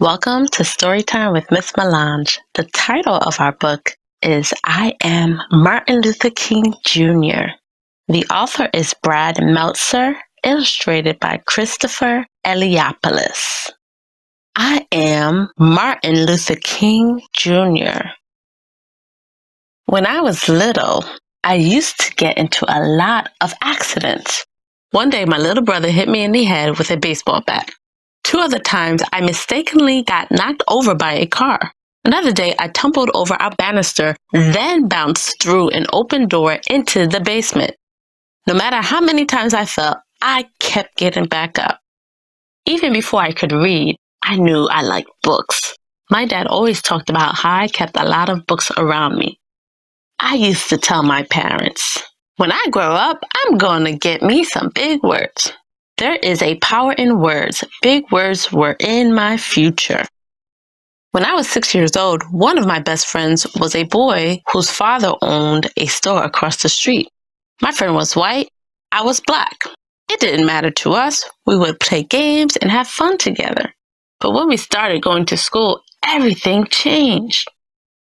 Welcome to Storytime with Miss Melange. The title of our book is I Am Martin Luther King Jr. The author is Brad Meltzer, illustrated by Christopher Eliopoulos. I am Martin Luther King Jr. When I was little, I used to get into a lot of accidents. One day, my little brother hit me in the head with a baseball bat. 2 other times, I mistakenly got knocked over by a car. Another day, I tumbled over a banister, then bounced through an open door into the basement. No matter how many times I fell, I kept getting back up. Even before I could read, I knew I liked books. My dad always talked about how I kept a lot of books around me. I used to tell my parents, when I grow up, I'm going to get me some big words. There is a power in words. Big words were in my future. When I was 6 years old, one of my best friends was a boy whose father owned a store across the street. My friend was white. I was black. It didn't matter to us. We would play games and have fun together. But when we started going to school, everything changed.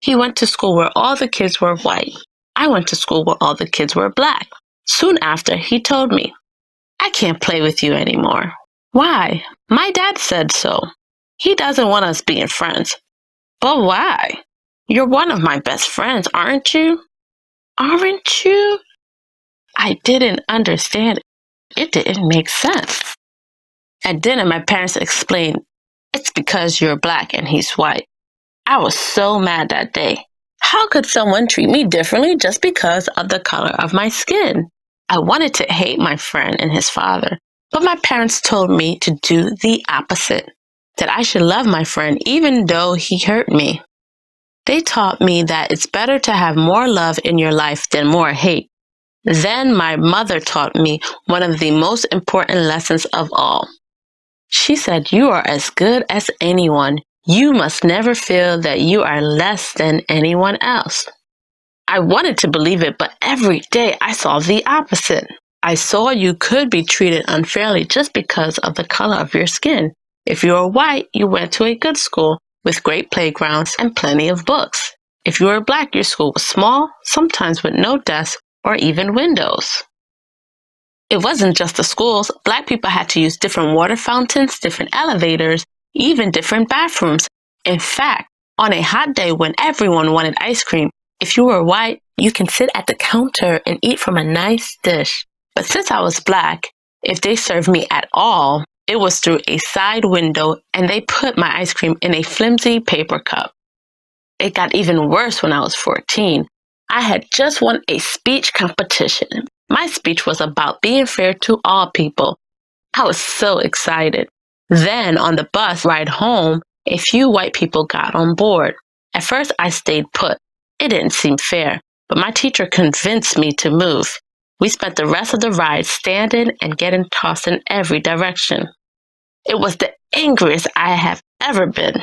He went to school where all the kids were white. I went to school where all the kids were black. Soon after, he told me, I can't play with you anymore. Why? My dad said so. He doesn't want us being friends. But why? You're one of my best friends, aren't you? Aren't you? I didn't understand it. It didn't make sense. At dinner, my parents explained, it's because you're black and he's white. I was so mad that day. How could someone treat me differently just because of the color of my skin? I wanted to hate my friend and his father, but my parents told me to do the opposite, that I should love my friend even though he hurt me. They taught me that it's better to have more love in your life than more hate. Then my mother taught me one of the most important lessons of all. She said, you are as good as anyone. You must never feel that you are less than anyone else. I wanted to believe it, but every day I saw the opposite. I saw you could be treated unfairly just because of the color of your skin. If you were white, you went to a good school with great playgrounds and plenty of books. If you were black, your school was small, sometimes with no desks or even windows. It wasn't just the schools. Black people had to use different water fountains, different elevators, even different bathrooms. In fact, on a hot day when everyone wanted ice cream, if you were white, you can sit at the counter and eat from a nice dish. But since I was black, if they served me at all, it was through a side window and they put my ice cream in a flimsy paper cup. It got even worse when I was 14. I had just won a speech competition. My speech was about being fair to all people. I was so excited. Then on the bus ride home, a few white people got on board. At first, I stayed put. It didn't seem fair, but my teacher convinced me to move. We spent the rest of the ride standing and getting tossed in every direction. It was the angriest I have ever been.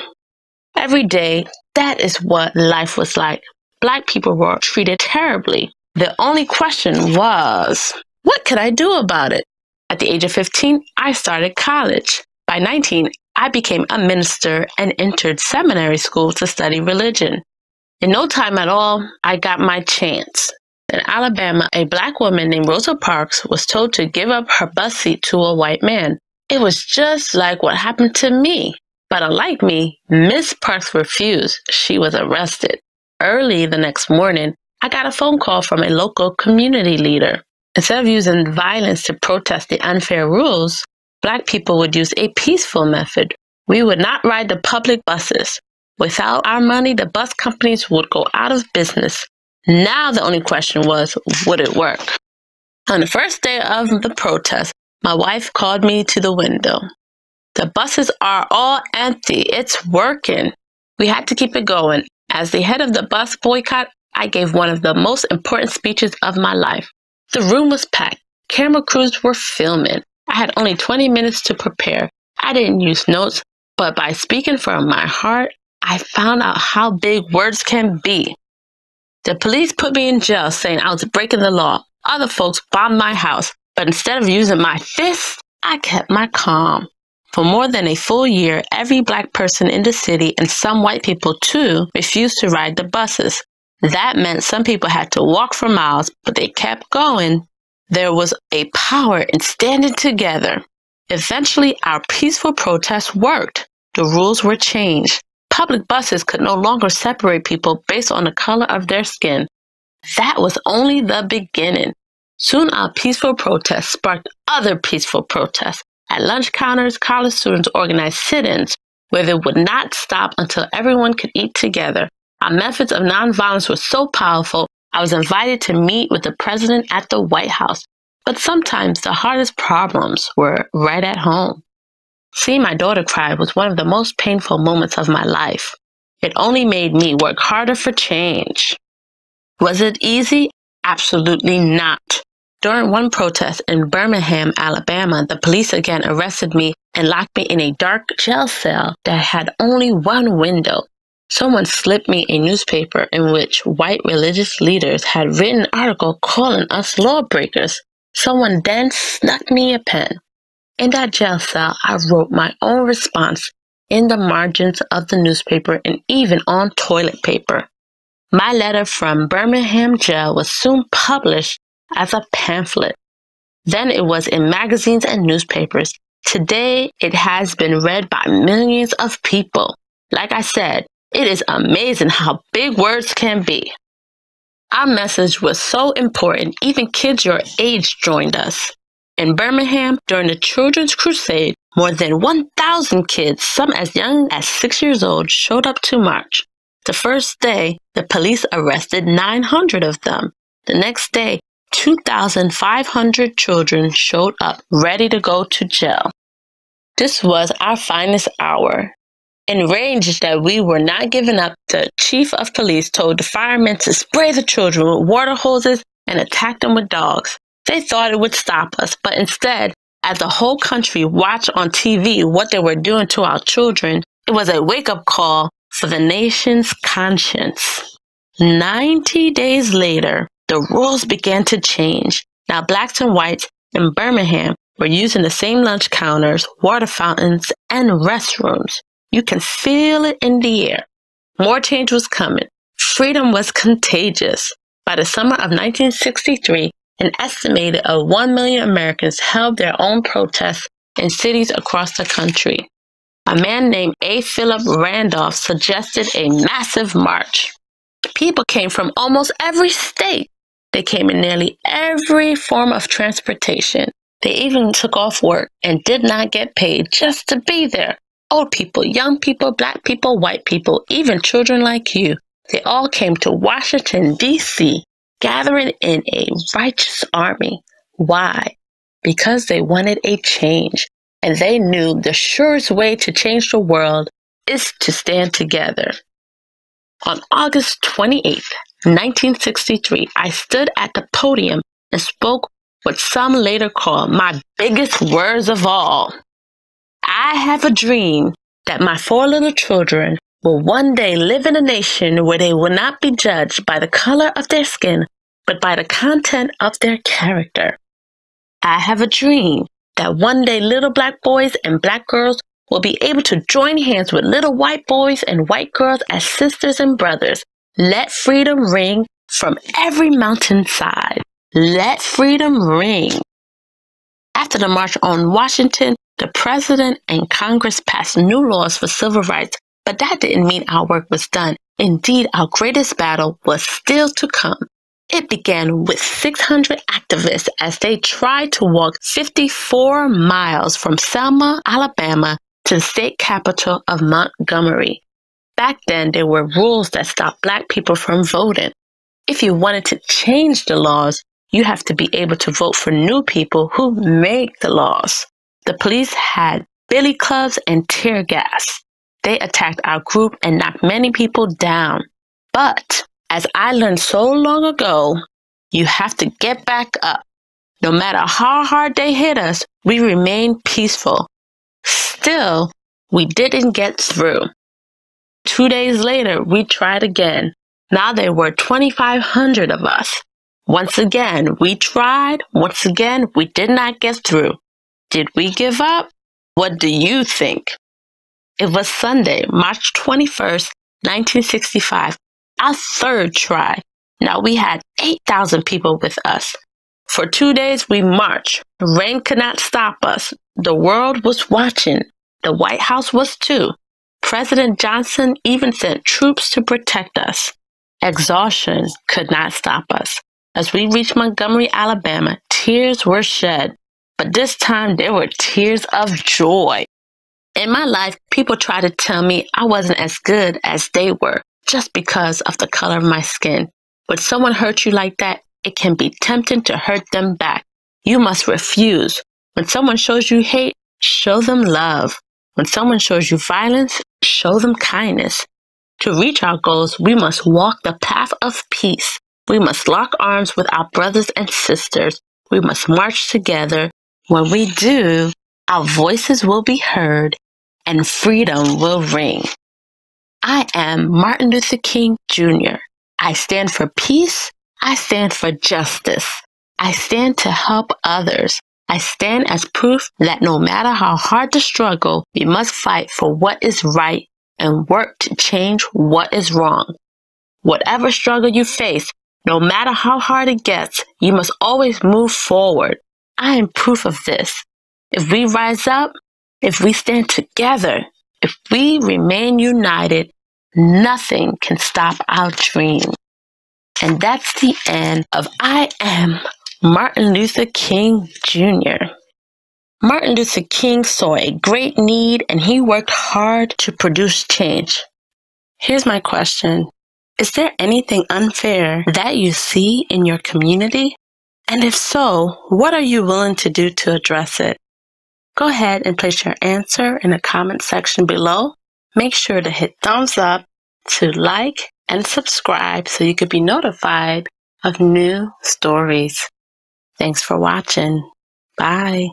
Every day, that is what life was like. Black people were treated terribly. The only question was, what could I do about it? At the age of 15, I started college. By 19, I became a minister and entered seminary school to study religion. In no time at all, I got my chance. In Alabama, a black woman named Rosa Parks was told to give up her bus seat to a white man. It was just like what happened to me. But unlike me, Miss Parks refused. She was arrested. Early the next morning, I got a phone call from a local community leader. Instead of using violence to protest the unfair rules, black people would use a peaceful method. We would not ride the public buses. Without our money, the bus companies would go out of business. Now the only question was, would it work? On the first day of the protest, my wife called me to the window. The buses are all empty. It's working. We had to keep it going. As the head of the bus boycott, I gave one of the most important speeches of my life. The room was packed. Camera crews were filming. I had only 20 minutes to prepare. I didn't use notes, but by speaking from my heart, I found out how big words can be. The police put me in jail saying I was breaking the law. Other folks bombed my house, but instead of using my fists, I kept my calm. For more than a full year, every black person in the city, and some white people too, refused to ride the buses. That meant some people had to walk for miles, but they kept going. There was a power in standing together. Eventually, our peaceful protest worked. The rules were changed. Public buses could no longer separate people based on the color of their skin. That was only the beginning. Soon our peaceful protest sparked other peaceful protests. At lunch counters, college students organized sit-ins where they would not stop until everyone could eat together. Our methods of nonviolence were so powerful, I was invited to meet with the president at the White House. But sometimes the hardest problems were right at home. Seeing my daughter cry was one of the most painful moments of my life. It only made me work harder for change. Was it easy? Absolutely not. During one protest in Birmingham, Alabama, the police again arrested me and locked me in a dark jail cell that had only one window. Someone slipped me a newspaper in which white religious leaders had written an article calling us lawbreakers. Someone then snuck me a pen. In that jail cell, I wrote my own response in the margins of the newspaper and even on toilet paper. My letter from Birmingham Jail was soon published as a pamphlet. Then it was in magazines and newspapers. Today, it has been read by millions of people. Like I said, it is amazing how big words can be. Our message was so important, even kids your age joined us. In Birmingham, during the Children's Crusade, more than 1,000 kids, some as young as 6 years old, showed up to march. The first day, the police arrested 900 of them. The next day, 2,500 children showed up ready to go to jail. This was our finest hour. Enraged that we were not giving up, the chief of police told the firemen to spray the children with water hoses and attack them with dogs. They thought it would stop us, but instead, as the whole country watched on TV what they were doing to our children, it was a wake-up call for the nation's conscience. 90 days later, the rules began to change. Now blacks and whites in Birmingham were using the same lunch counters, water fountains, and restrooms. You can feel it in the air. More change was coming. Freedom was contagious. By the summer of 1963, an estimated of 1 million Americans held their own protests in cities across the country. A man named A. Philip Randolph suggested a massive march. People came from almost every state. They came in nearly every form of transportation. They even took off work and did not get paid just to be there. Old people, young people, black people, white people, even children like you. They all came to Washington, D.C., gathering in a righteous army. Why? Because they wanted a change, and they knew the surest way to change the world is to stand together. On August 28, 1963, I stood at the podium and spoke what some later called my biggest words of all. I have a dream that my 4 little children will one day live in a nation where they will not be judged by the color of their skin, but by the content of their character. I have a dream that one day little black boys and black girls will be able to join hands with little white boys and white girls as sisters and brothers. Let freedom ring from every mountainside. Let freedom ring. After the March on Washington, the President and Congress passed new laws for civil rights, but that didn't mean our work was done. Indeed, our greatest battle was still to come. It began with 600 activists as they tried to walk 54 miles from Selma, Alabama, to the state capital of Montgomery. Back then, there were rules that stopped black people from voting. If you wanted to change the laws, you have to be able to vote for new people who make the laws. The police had billy clubs and tear gas. They attacked our group and knocked many people down. But, as I learned so long ago, you have to get back up. No matter how hard they hit us, we remained peaceful. Still, we didn't get through. 2 days later, we tried again. Now there were 2,500 of us. Once again, we tried. Once again, we did not get through. Did we give up? What do you think? It was Sunday, March 21st, 1965, our third try. Now we had 8,000 people with us. For 2 days we marched. Rain could not stop us. The world was watching. The White House was too. President Johnson even sent troops to protect us. Exhaustion could not stop us. As we reached Montgomery, Alabama, tears were shed. But this time they were tears of joy. In my life, people try to tell me I wasn't as good as they were just because of the color of my skin. When someone hurts you like that, it can be tempting to hurt them back. You must refuse. When someone shows you hate, show them love. When someone shows you violence, show them kindness. To reach our goals, we must walk the path of peace. We must lock arms with our brothers and sisters. We must march together. When we do, our voices will be heard and freedom will ring. I am Martin Luther King Jr. I stand for peace. I stand for justice. I stand to help others. I stand as proof that no matter how hard the struggle, we must fight for what is right and work to change what is wrong. Whatever struggle you face, no matter how hard it gets, you must always move forward. I am proof of this. If we rise up, if we stand together, if we remain united, nothing can stop our dream. And that's the end of I Am Martin Luther King Jr. Martin Luther King saw a great need and he worked hard to produce change. Here's my question. Is there anything unfair that you see in your community? And if so, what are you willing to do to address it? Go ahead and place your answer in the comment section below. Make sure to hit thumbs up, to like, and subscribe so you could be notified of new stories. Thanks for watching. Bye.